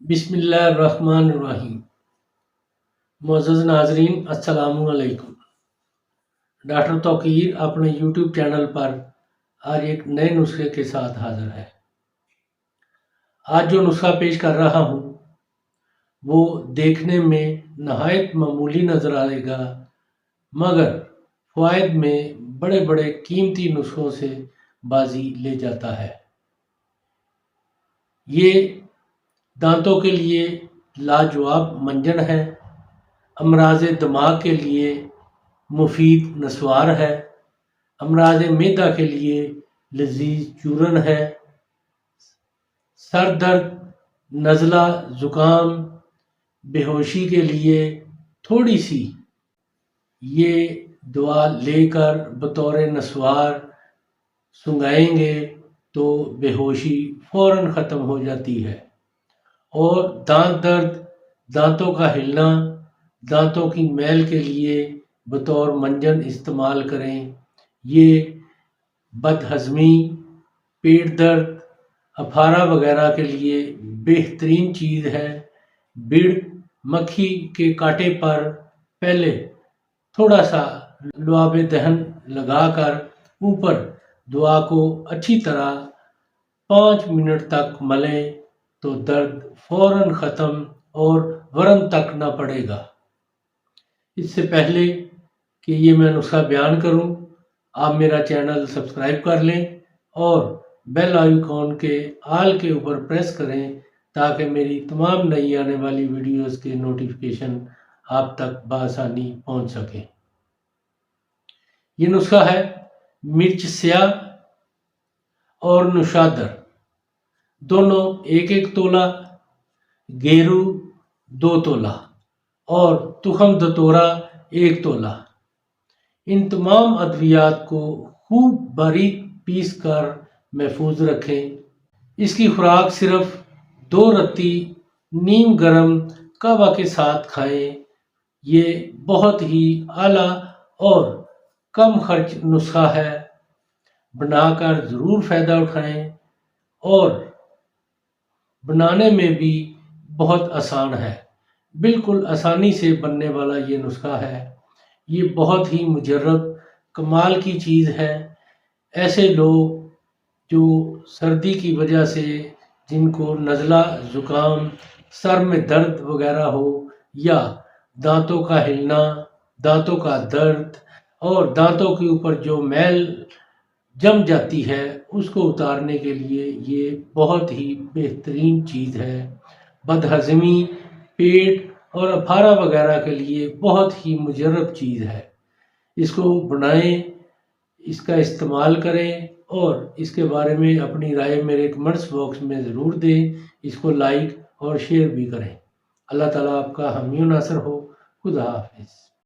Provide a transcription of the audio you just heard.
بسم اللہ الرحمن الرحیم۔ معزز ناظرین السلام علیکم۔ ڈاکٹر توقیر اپنے یوٹیوب چینل پر آج ایک نئے نسخے کے ساتھ حاضر ہے۔ آج جو نسخہ پیش کر رہا ہوں وہ دیکھنے میں نہایت معمولی نظر آئے گا، مگر فوائد میں بڑے بڑے قیمتی نسخوں سے بازی لے جاتا ہے۔ یہ دانتوں کے لیے لاجواب منجن ہے، امراض دماغ کے لیے مفید نسوار ہے، امراض معدہ کے لیے لذیذ چورن ہے، سر درد، نزلہ، زکام، بے ہوشی کے لیے تھوڑی سی یہ دوا لے کر بطور نسوار سنگھائیں گے تو بے ہوشی فوراً ختم ہو جاتی ہے۔ اور دانت درد، دانتوں کا ہلنا، دانتوں کی میل کے لیے بطور منجن استعمال کریں۔ یہ بد ہضمی، پیٹ درد، افارہ وغیرہ کے لیے بہترین چیز ہے۔ بڑ مکھی کے کانٹے پر پہلے تھوڑا سا لعاب دہن لگا کر اوپر دوا کو اچھی طرح 5 منٹ تک ملیں تو درد فوراً ختم اور ورم تک نہ پڑے گا۔ اس سے پہلے کہ یہ میں نسخہ بیان کروں، آپ میرا چینل سبسکرائب کر لیں اور بیل آئیکن کے آل کے اوپر پریس کریں تاکہ میری تمام نئی آنے والی ویڈیوز کے نوٹیفیکیشن آپ تک بآسانی پہنچ سکیں۔ یہ نسخہ ہے مرچ سیاہ اور نوشادر، دونوں 1 تولہ، گیرو 2 تولہ اور تخم دتورا 1 تولہ۔ ان تمام ادویات کو خوب باریک پیس کر محفوظ رکھیں۔ اس کی خوراک صرف 2 رتی نیم گرم کعوہ کے ساتھ کھائیں۔ یہ بہت ہی اعلیٰ اور کم خرچ نسخہ ہے، بنا کر ضرور فائدہ اٹھائیں۔ اور بنانے میں بھی بہت آسان ہے، بالکل آسانی سے بننے والا یہ نسخہ ہے۔ یہ بہت ہی مجرب کمال کی چیز ہے۔ ایسے لوگ جو سردی کی وجہ سے جن کو نزلہ، زکام، سر میں درد وغیرہ ہو، یا دانتوں کا ہلنا، دانتوں کا درد اور دانتوں کے اوپر جو میل جم جاتی ہے اس کو اتارنے کے لیے یہ بہت ہی بہترین چیز ہے۔ بد ہضمی، پیٹ اور افارہ وغیرہ کے لیے بہت ہی مجرب چیز ہے۔ اس کو بنائیں، اس کا استعمال کریں اور اس کے بارے میں اپنی رائے میرے کمنٹس باکس میں ضرور دیں۔ اس کو لائک اور شیئر بھی کریں۔ اللہ تعالیٰ آپ کا حامی و ناصر ہو۔ خدا حافظ۔